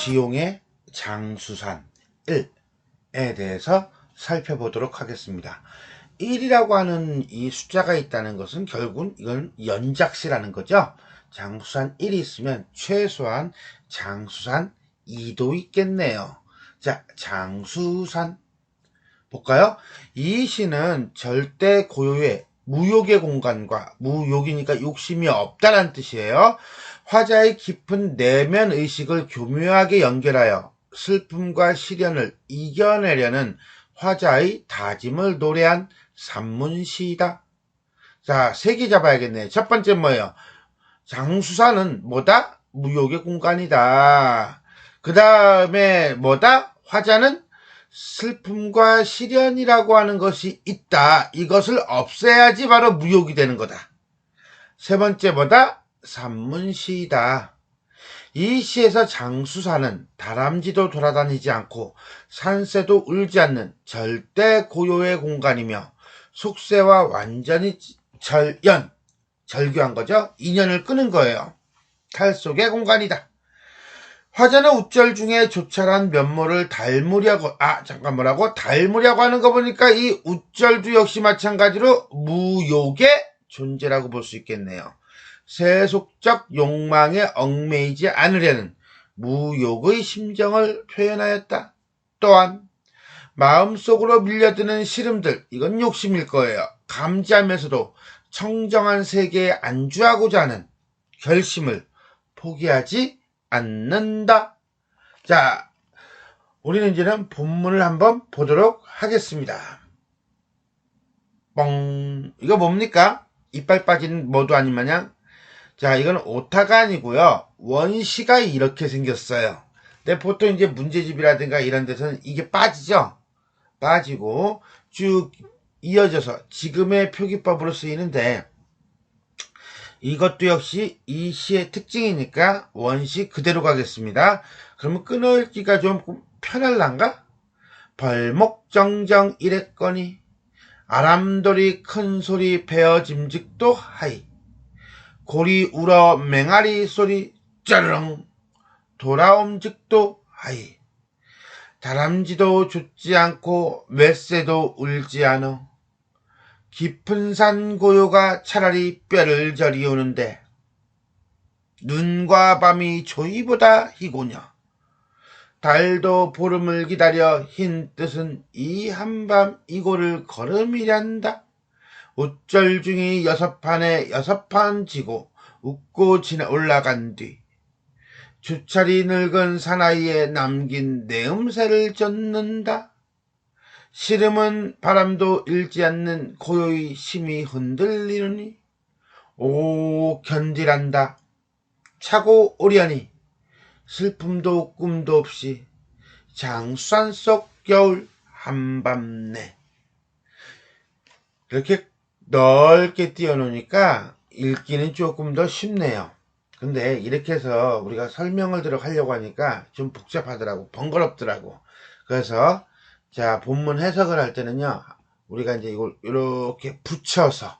지용의 장수산 1에 대해서 살펴보도록 하겠습니다. 1이라고 하는 이 숫자가 있다는 것은 결국은 이건 연작시라는 거죠. 장수산 1이 있으면 최소한 장수산 2도 있겠네요. 자, 장수산 볼까요? 이 시는 절대 고요의 무욕의 공간과, 무욕이니까 욕심이 없다는 뜻이에요. 화자의 깊은 내면 의식을 교묘하게 연결하여 슬픔과 시련을 이겨내려는 화자의 다짐을 노래한 산문시이다. 자, 세 개 잡아야겠네. 첫 번째 뭐예요? 장수산은 뭐다? 무욕의 공간이다. 그 다음에 뭐다? 화자는 슬픔과 시련이라고 하는 것이 있다. 이것을 없애야지 바로 무욕이 되는 거다. 세 번째 뭐다? 산문시이다. 이 시에서 장수산은 다람쥐도 돌아다니지 않고 산새도 울지 않는 절대 고요의 공간이며 속세와 완전히 절교한 거죠. 인연을 끊은 거예요. 탈속의 공간이다. 화자는 우절 중에 조찰한 면모를 닮으려고 닮으려고 하는 거 보니까 이 우절도 역시 마찬가지로 무욕의 존재라고 볼 수 있겠네요. 세속적 욕망에 얽매이지 않으려는 무욕의 심정을 표현하였다. 또한 마음속으로 밀려드는 시름들, 이건 욕심일 거예요. 감지하면서도 청정한 세계에 안주하고자 하는 결심을 포기하지 않는다. 자, 우리는 이제는 본문을 한번 보도록 하겠습니다. 뻥. 이거 뭡니까? 이빨 빠진 뭐도 아닌 마냥. 자, 이건 오타가 아니고요. 원시가 이렇게 생겼어요. 근데 보통 이제 문제집이라든가 이런 데서는 이게 빠지죠? 빠지고 쭉 이어져서 지금의 표기법으로 쓰이는데, 이것도 역시 이 시의 특징이니까 원시 그대로 가겠습니다. 그러면 끊어읽기가 좀 편할란가? 벌목정정 이랬거니 아람돌이 큰소리 베어짐직도 하이 고리 울어 맹아리 소리 짜르릉 돌아옴직도 하이 다람쥐도 좇지 않고 맷새도 울지 않어 깊은 산 고요가 차라리 뼈를 저리우는데 눈과 밤이 조이보다 희고녀 달도 보름을 기다려 흰 뜻은 이 한밤 이고를 걸음이란다. 우절 중이 6판에 6판 지고 웃고 지나 올라간 뒤 주차리 늙은 사나이에 남긴 내음새를 젓는다. 시름은 바람도 일지 않는 고요히 심히 흔들리느니 오 견디란다. 차고 오려니 슬픔도 꿈도 없이 장수산 속 겨울 한밤내. 이렇게 넓게 띄워놓으니까 읽기는 조금 더 쉽네요. 근데 이렇게 해서 우리가 설명을 하려고 하니까 좀 복잡하더라고, 번거롭더라고. 그래서 자, 본문 해석을 할 때는요, 우리가 이제 이걸 이렇게 붙여서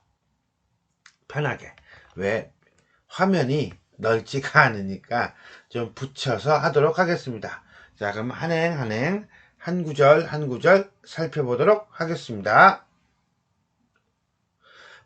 편하게, 왜 화면이 넓지가 않으니까 좀 붙여서 하도록 하겠습니다. 자, 그럼 한행 한 구절 한 구절 살펴보도록 하겠습니다.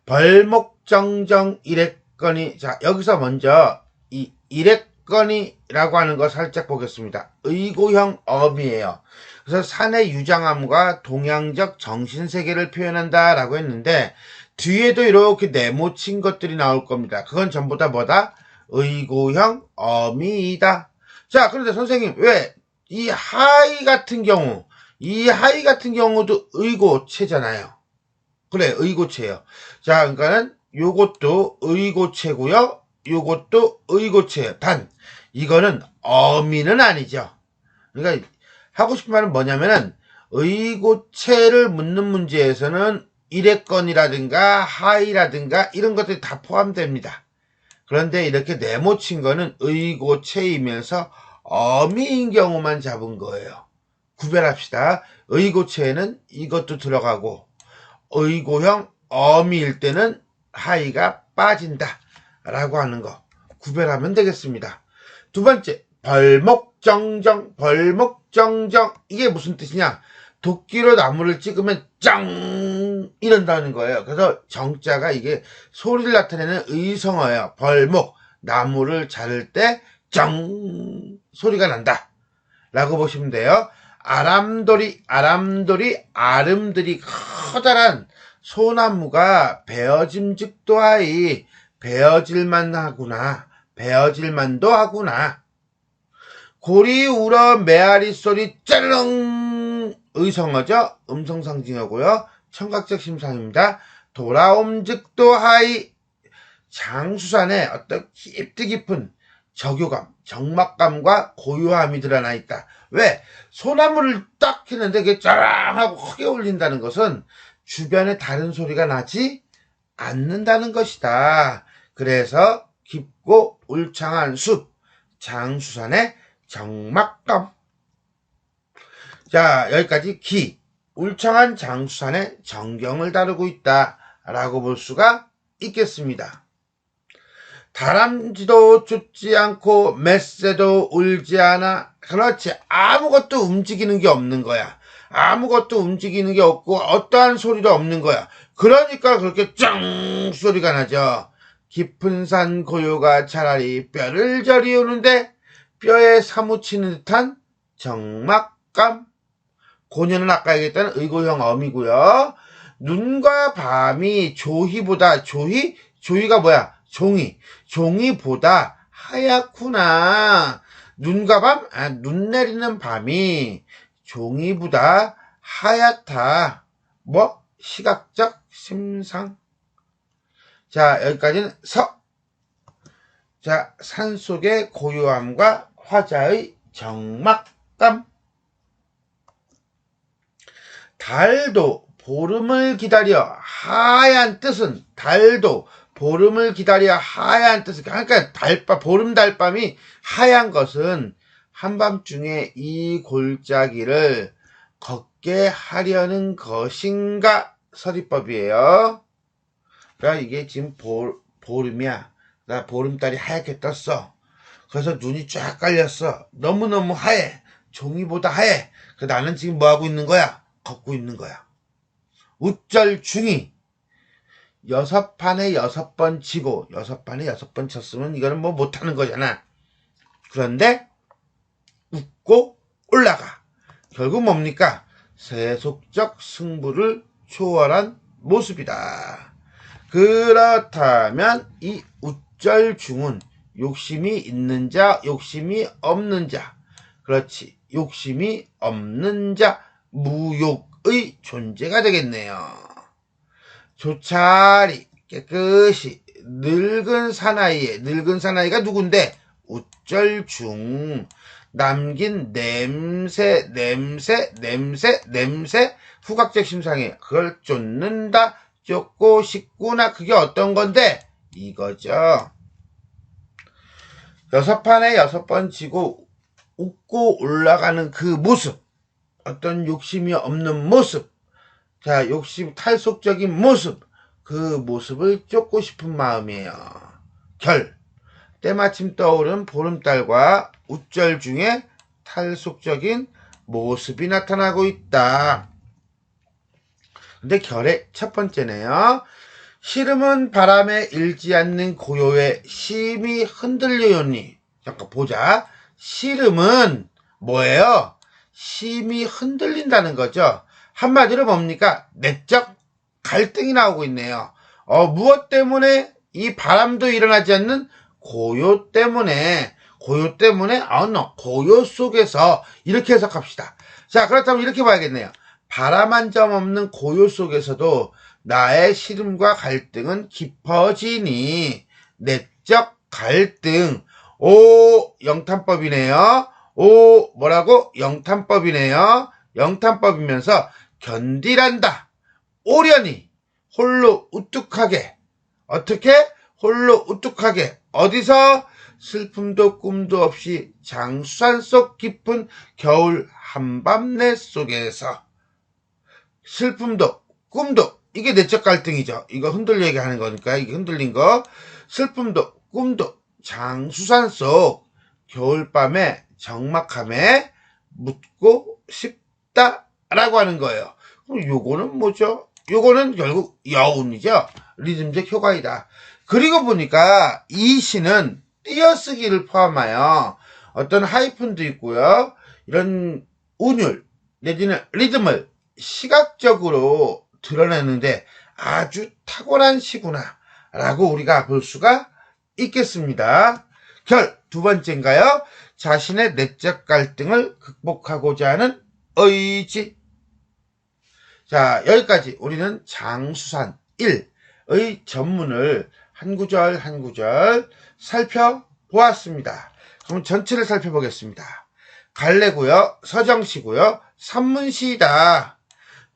벌목정정 이랬거니. 자, 여기서 먼저 이 이랬거니라고 하는 거 살짝 보겠습니다. 의고형 어미예요. 그래서 산의 유장함과 동양적 정신세계를 표현한다 라고 했는데, 뒤에도 이렇게 네모친 것들이 나올 겁니다. 그건 전부 다 뭐다? 의고형 어미이다. 자, 그런데 선생님, 왜 이 하이 같은 경우도 의고체잖아요. 그래, 의고체예요. 자, 그러니까는 요것도 의고체고요, 요것도 의고체예요. 단 이거는 어미는 아니죠. 그러니까 하고 싶은 말은 뭐냐면은, 의고체를 묻는 문제에서는 이랬건이라든가 하이라든가 이런 것들이 다 포함됩니다. 그런데 이렇게 네모친 거는 의고체이면서 어미인 경우만 잡은 거예요. 구별합시다. 의고체에는 이것도 들어가고, 의고형 어미일 때는 하이가 빠진다 라고 하는 거 구별하면 되겠습니다. 두 번째, 벌목정정, 벌목정정. 이게 무슨 뜻이냐? 도끼로 나무를 찍으면 짱! 이런다는 거예요. 그래서 정자가 이게 소리를 나타내는 의성어예요. 벌목, 나무를 자를 때 짱! 소리가 난다. 라고 보시면 돼요. 아람돌이, 아름들이 커다란 소나무가 베어짐즉도하이, 베어질만 하구나, 베어질만도 하구나. 고리 울어 메아리 소리 짤렁, 의성어죠. 음성상징어고요. 청각적 심상입니다. 돌아옴즉도하이, 장수산에 어떤 깊이 깊은 적유감, 적막감과 고요함이 드러나 있다. 왜? 소나무를 딱 했는데 그게 짜랑하고 크게 울린다는 것은 주변에 다른 소리가 나지 않는다는 것이다. 그래서 깊고 울창한 숲, 장수산의 적막감. 자, 여기까지 기, 울창한 장수산의 정경을 다루고 있다 라고 볼 수가 있겠습니다. 다람쥐도 쫓지 않고 멧새도 울지 않아. 그렇지. 아무것도 움직이는 게 없는 거야. 아무것도 움직이는 게 없고 어떠한 소리도 없는 거야. 그러니까 그렇게 짱 소리가 나죠. 깊은 산 고요가 차라리 뼈를 저리우는데 뼈에 사무치는 듯한 적막감. 고녀는 아까 얘기했던 의고형 어미고요. 눈과 밤이 조희보다, 조희가 뭐야? 종이보다 하얗구나. 눈과 밤? 눈 내리는 밤이 종이보다 하얗다. 뭐? 시각적 심상. 자, 여기까지는 서. 자, 산속의 고요함과 화자의 적막감. 달도 보름을 기다려 하얀 뜻은, 달도 보름을 기다려 하얀 뜻은, 그러니까 보름달밤이 하얀 것은 한밤중에 이 골짜기를 걷게 하려는 것인가 서리법이에요. 그러니까 이게 지금 보름이야. 나 보름달이 하얗게 떴어. 그래서 눈이 쫙 깔렸어. 너무너무 하얘. 종이보다 하얘. 그래서 나는 지금 뭐 하고 있는 거야? 걷고 있는 거야. 우쩔중이 6판에 6번 치고 6판에 6번 쳤으면 이거는 뭐 못하는 거잖아. 그런데 웃고 올라가. 결국 뭡니까? 세속적 승부를 초월한 모습이다. 그렇다면 이 우쩔중은 욕심이 있는 자, 욕심이 없는 자. 그렇지. 욕심이 없는 자, 무욕의 존재가 되겠네요. 조차리 깨끗이 늙은 사나이가 누군데? 우쩔중. 남긴 냄새 후각적 심상에 그걸 쫓는다, 쫓고 싶구나. 그게 어떤 건데? 이거죠. 6판에 6번 치고 웃고 올라가는 그 모습, 어떤 욕심이 없는 모습, 자, 욕심 탈속적인 모습, 그 모습을 쫓고 싶은 마음이에요. 때마침 떠오른 보름달과 우쩔중에 탈속적인 모습이 나타나고 있다. 근데 결의 첫 번째네요. 시름은 바람에 일지 않는 고요에 심히 흔들려요니. 잠깐 보자. 시름은 뭐예요? 심히 흔들린다는 거죠. 한마디로 뭡니까? 내적 갈등이 나오고 있네요. 무엇 때문에? 이 바람도 일어나지 않는 고요 때문에, 고요 속에서, 이렇게 해석합시다. 자, 그렇다면 이렇게 봐야겠네요. 바람 한 점 없는 고요 속에서도 나의 시름과 갈등은 깊어지니, 내적 갈등. 영탄법이네요. 뭐라고? 영탄법이네요. 영탄법이면서 견디란다. 오려니. 홀로 우뚝하게. 어떻게? 홀로 우뚝하게. 어디서? 슬픔도 꿈도 없이 장수산 속 깊은 겨울 한밤내 속에서. 슬픔도 꿈도, 이게 내적 갈등이죠. 이거 흔들려 얘기하는 거니까, 이게 흔들린 거. 슬픔도 꿈도 장수산 속 겨울밤에 적막함에 묻고 싶다라고 하는 거예요. 그럼 요거는 뭐죠? 요거는 결국 여운이죠. 리듬적 효과이다. 그리고 보니까 이 시는 띄어쓰기를 포함하여 어떤 하이픈도 있고요. 이런 운율 내지는 리듬을 시각적으로 드러내는데 아주 탁월한 시구나 라고 우리가 볼 수가 있겠습니다. 두 번째인가요? 자신의 내적 갈등을 극복하고자 하는 의지. 자, 여기까지 우리는 장수산 1의 전문을 한 구절 한 구절 살펴보았습니다. 그럼 전체를 살펴보겠습니다. 갈래고요, 서정시고요, 산문시이다.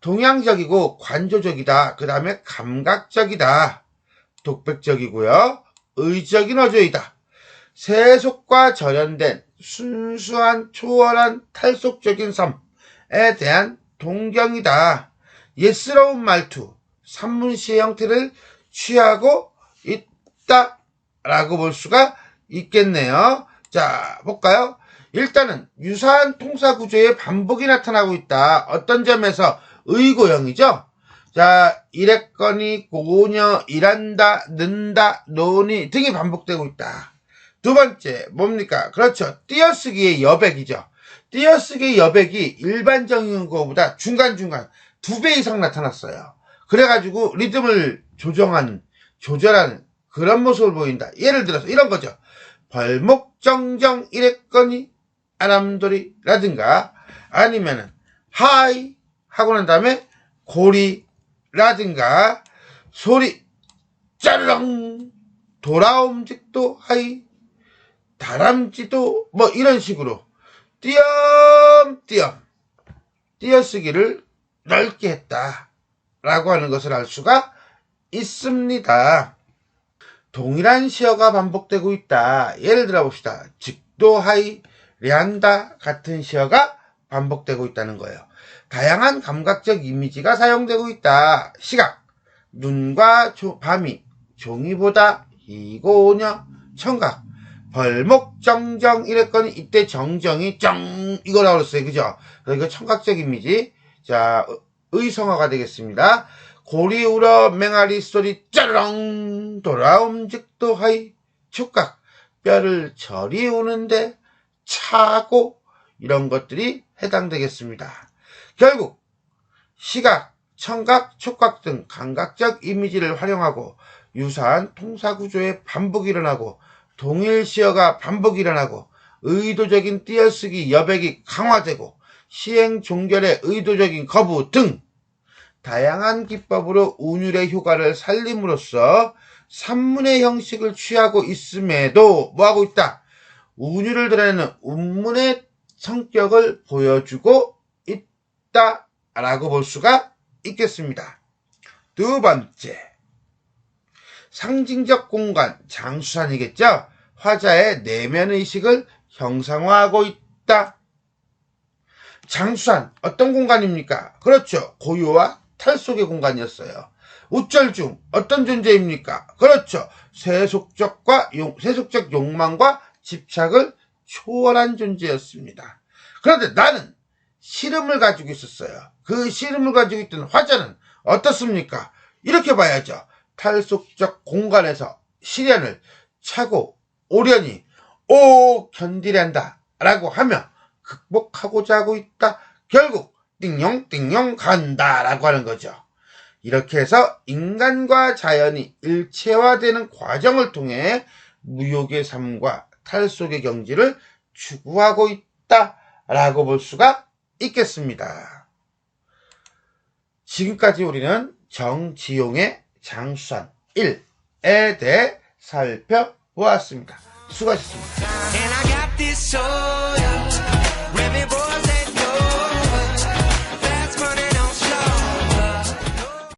동양적이고 관조적이다. 그 다음에 감각적이다. 독백적이고요, 의적인 어조이다. 세속과 절연된 순수한 초월한 탈속적인 삶에 대한 동경이다. 예스러운 말투, 산문시의 형태를 취하고 있다 라고 볼 수가 있겠네요. 자, 볼까요? 일단은 유사한 통사구조의 반복이 나타나고 있다. 어떤 점에서 의고형이죠. 자, 이랬거니, 고녀, 일한다, 는다, 노니 등이 반복되고 있다. 두 번째, 뭡니까? 그렇죠. 띄어쓰기의 여백이죠. 띄어쓰기의 여백이 일반적인 것보다 중간중간 2배 이상 나타났어요. 그래가지고 리듬을 조절하는 그런 모습을 보인다. 예를 들어서 이런 거죠. 벌목정정 이랬거니, 아람돌이라든가, 아니면은, 하이 하고 난 다음에, 고리라든가, 소리, 짜르렁, 돌아옴직도 하이, 다람쥐도 뭐 이런 식으로 띄엄띄엄 띄어쓰기를 넓게 했다 라고 하는 것을 알 수가 있습니다. 동일한 시어가 반복되고 있다. 예를 들어 봅시다. 직도 하이 량다 같은 시어가 반복되고 있다는 거예요. 다양한 감각적 이미지가 사용되고 있다. 시각, 눈과 밤이 종이보다 희고녀 청각, 벌목정정 이랬거니 이때 정정이 정 이거 나왔어요. 그죠? 그러니까 청각적 이미지. 자, 의성어가 되겠습니다. 고리 울어 맹아리 소리 짜르렁 돌아옴직도 하이 촉각 뼈를 저리 우는데 차고 이런 것들이 해당되겠습니다. 결국 시각, 청각, 촉각 등 감각적 이미지를 활용하고 유사한 통사구조의 반복이 일어나고 동일 시어가 반복이 일어나고 의도적인 띄어쓰기 여백이 강화되고 시행 종결의 의도적인 거부 등 다양한 기법으로 운율의 효과를 살림으로써 산문의 형식을 취하고 있음에도 뭐하고 있다? 운율을 드러내는 운문의 성격을 보여주고 있다라고 볼 수가 있겠습니다. 두 번째, 상징적 공간, 장수산이겠죠? 화자의 내면의식을 형상화하고 있다. 장수산, 어떤 공간입니까? 그렇죠. 고유와 탈속의 공간이었어요. 우쩔중, 어떤 존재입니까? 그렇죠. 세속적 욕망과 집착을 초월한 존재였습니다. 그런데 나는 시름을 가지고 있었어요. 그 시름을 가지고 있던 화자는 어떻습니까? 이렇게 봐야죠. 탈속적 공간에서 시련을 차고 오려니 견디란다 라고 하며 극복하고자 하고 있다. 결국 띵용 간다 라고 하는 거죠. 이렇게 해서 인간과 자연이 일체화되는 과정을 통해 무욕의 삶과 탈속의 경지를 추구하고 있다 라고 볼 수가 있겠습니다. 지금까지 우리는 정지용의 장수산 1에 대해 살펴보았습니다. 수고하셨습니다.